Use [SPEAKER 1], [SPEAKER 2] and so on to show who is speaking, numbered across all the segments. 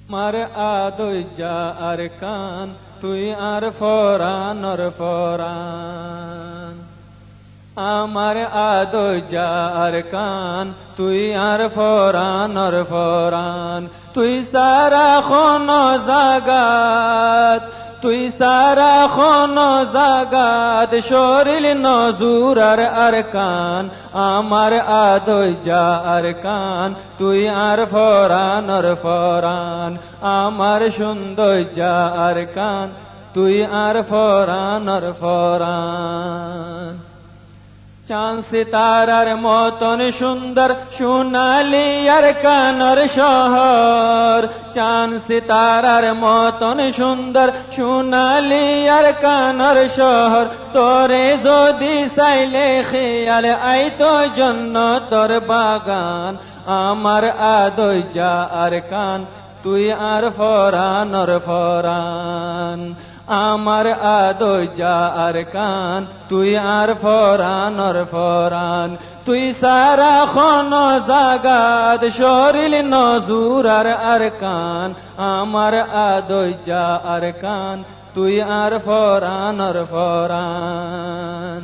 [SPEAKER 1] আমার আদৈজা আর কান তুই আর ফরানর ফরান। আমার আদৈজা আর কান তুই আর ফরানর ফরান। তুই সারা খন জাগাত, তুই সারা খন জাগাত শরীর নজুর আর কান। আমার আদৈজা আর কান তুই আর ফরানর ফরান। আমার সৌন্দর্যা আর কান তুই আর ফরানর ফরান। চাঁদ সিতারার মতন সুন্দর সোনালি আর কানর শহর। চাঁদ সিতারার মতন সুন্দর সোনালি আর কানর শহর। তোরে যদি চাইলে খেয়াল আইতো জন্নতর বাগান। আমার আদৈজা আর কান তুই আর ফরানর ফরান। আমার আদৈজা আর কান তুই আর ফরানর ফরান। তুই সারা খন জাগাত শরীর নজুর আর কান। আমার আদৈজা আর কান তুই আর ফরানর ফরান।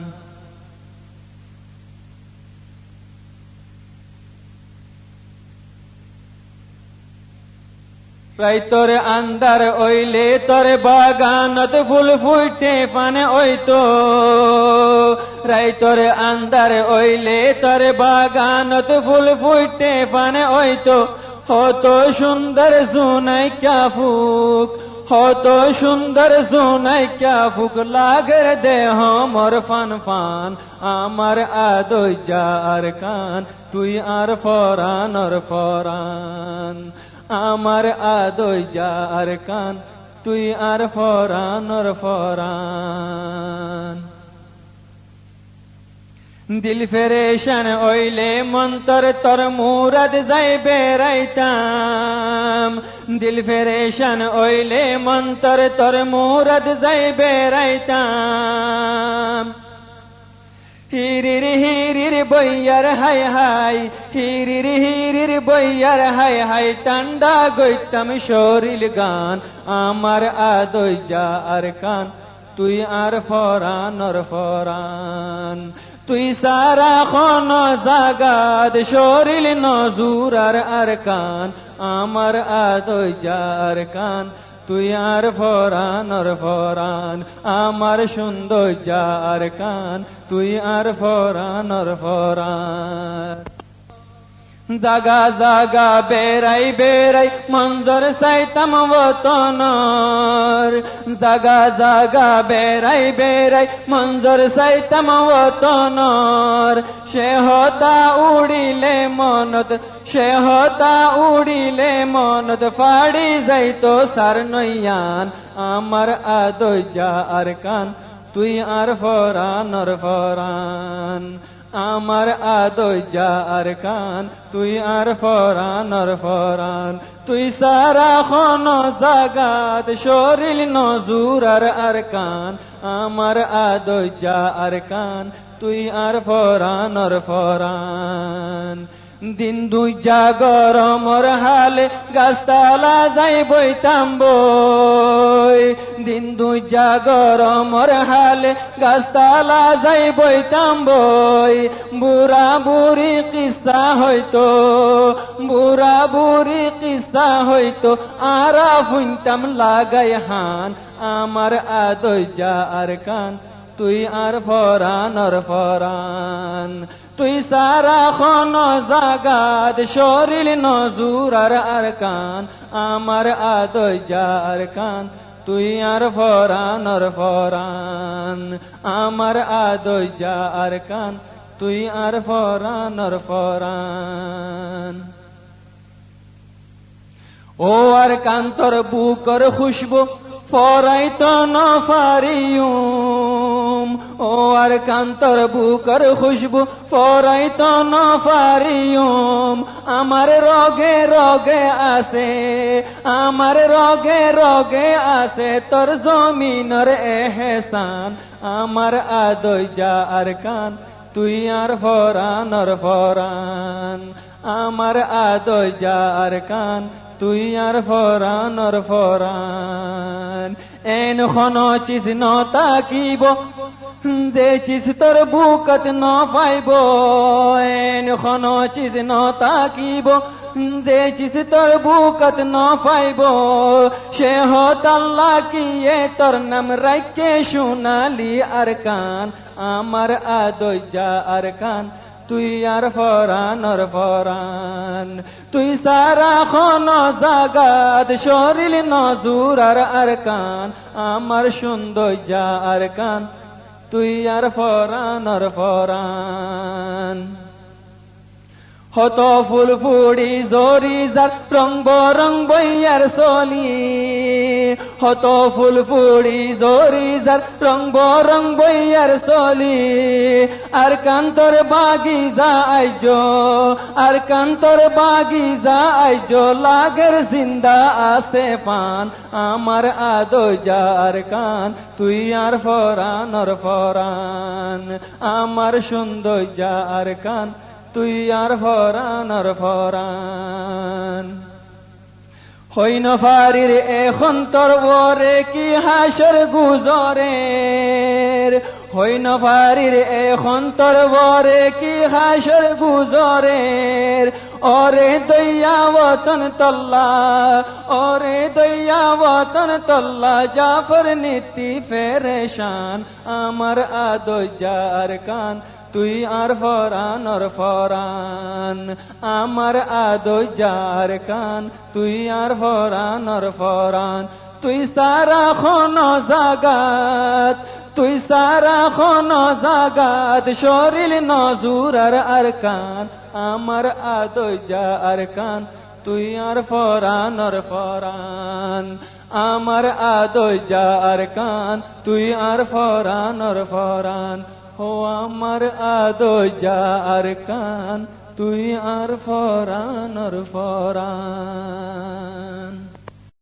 [SPEAKER 1] রাই তোরে আন্দার ওইলে তোরে বাগানত ফুল ফুটে পানে ওইতো। রাই তোরে আন্দার ওইলে তোরে বাগানত ফুল ফুটে পানে ওইতো। হত সুন্দর জুনাই ক্যা ফুক, হত সুন্দর জুনাই ক্যা ফুক লাগের দেহ মোর ফান ফান। আমার আদৈজা আর কান তুই আর ফরানর ফরান। আমার আদৈজা আর কান তুই আর ফরানর ফরান। দিল ফেরেশান ওইলে মন্তর তোর মুরাদ যাই বেড়াইতাম। দিল ফেরেশান ওইলে মন্তর তোর মুরাদ যাই বেড়াইতাম। হিরির হিরির বইয়ার হাই হাই, হিরির হিরির বইয়ার হাই হাই টান্ডা গইতাম শরীর গান। আমার আদৈজা আর কান তুই আর ফরানর ফরান। তুই সারা খন জাগাত শরীর নজুর আর কান। আমার আদৈজা আর কান তুই আর ফরানর ফরান। আমার সৌন্দর্যা আর কান তুই আর ফরানর ফরান। জাগা জাগা বেড়াই বেড়াই মঞ্জর চাইতাম ওতনর। জাগা জাগা বেড়াই বেড়াই মঞ্জর চাইতাম ওতনর। সে হতা উড়িলে মনত, সে হতা উড়িলে মনত ফাড়ি যাইতো সার নইয়ান। আমার আদৈজা আর কান তুই আর ফরানর ফরান। আমার আদৈজা আর কান তুই আর ফরানর ফরান। তুই সারা খন জাগাত শরীর নজুর আর কান। আমার আদৈজা আর কান তুই আর ফরানর ফরান। দিন দুই জাগর মোর হালে গাছতলা যাই বইতাম বই। দিন দুই জাগর মোর হালে গাছতলা যাই বইতাম বই। বুড়া বুড়ি কিসা হইতো, বুড়া বুড়ি কিসা হইতো আরা ফুনতাম লাগাই হান। আমার আদৈজা আর কান তুই আর ফরানর ফরান। তুই সারা খন জাগাত শরীর নজুর আর কান। আমার আদৈজা আর কান তুই আর ফরানর ফরান। আমার আদৈজা আর কান তুই আর ফরানর ফরান। ও আর কান তোর বুকর খুশবু ফরাইতো না ফারিউম। ও আর কান তোর বুকর খুশবু ফরাইতো না ফারিউম। আমার রগে রগে আছে, আমার রগে রগে আছে তোর জমিনের এহসান। আমার আদৈজা আর কান তুই আর ফরানর ফরান। আমার আদয় যার কান তুই আর ফরানর ফরান এন খন চিজ ন তাকিব যে চিজ তোর বুকত ন পাইব এন খন চিজ ন তাকিব যে চিজ তোর বুকত ন পাইব সে হত আল্লাহ কিয়ে তোর নাম রাইকে শুনালি আর কান আমার আদয় যার কান তুই আর ফরানর ফরান তুই সারা খন জাগাত শরীর নজুর আর কান আমার সুন্দর যা আর কান তুই আর ফরানর ফরান হত ফুল ফুড়ি জরি যার রং বরং বইয়ার চলি হত ফুল ফুড়ি জরি যার রং বরং বইয়ার চলি আর কান্তর বাগিজা আইজ আর কান্তর বাগিজা আইজ লাগের জিন্দা আছে পান আমার আদয় যার কান তুই আর ফরানর ফরান আমার সুন্দর যার কান তুই আর ফরানর ফরান হইন ফারির এখন তোর ওরে কি হাসর গুজরের হইন ফারির এখন তোর ওরে কি হাসর গুজরের ওরে দইয়া ওতন তল্লা ওরে দইয়া ওতন তল্লা জাফর নীতি ফেরেশান আমার আদয় যার কান তুই আর ফরানর ফরান আমার আদয় যার কান তুই আর ফরানর ফরান তুই সারা খন জাগাত তুই সারা খন জাগাত শরীর নজুর আর কান আমার আদয় যার কান তুই আর ফরানর ফরান আমার আদয় যার কান তুই আর ফরানর ফরান ও আমার আদয় যার কান তুই আর ফরানর ফরান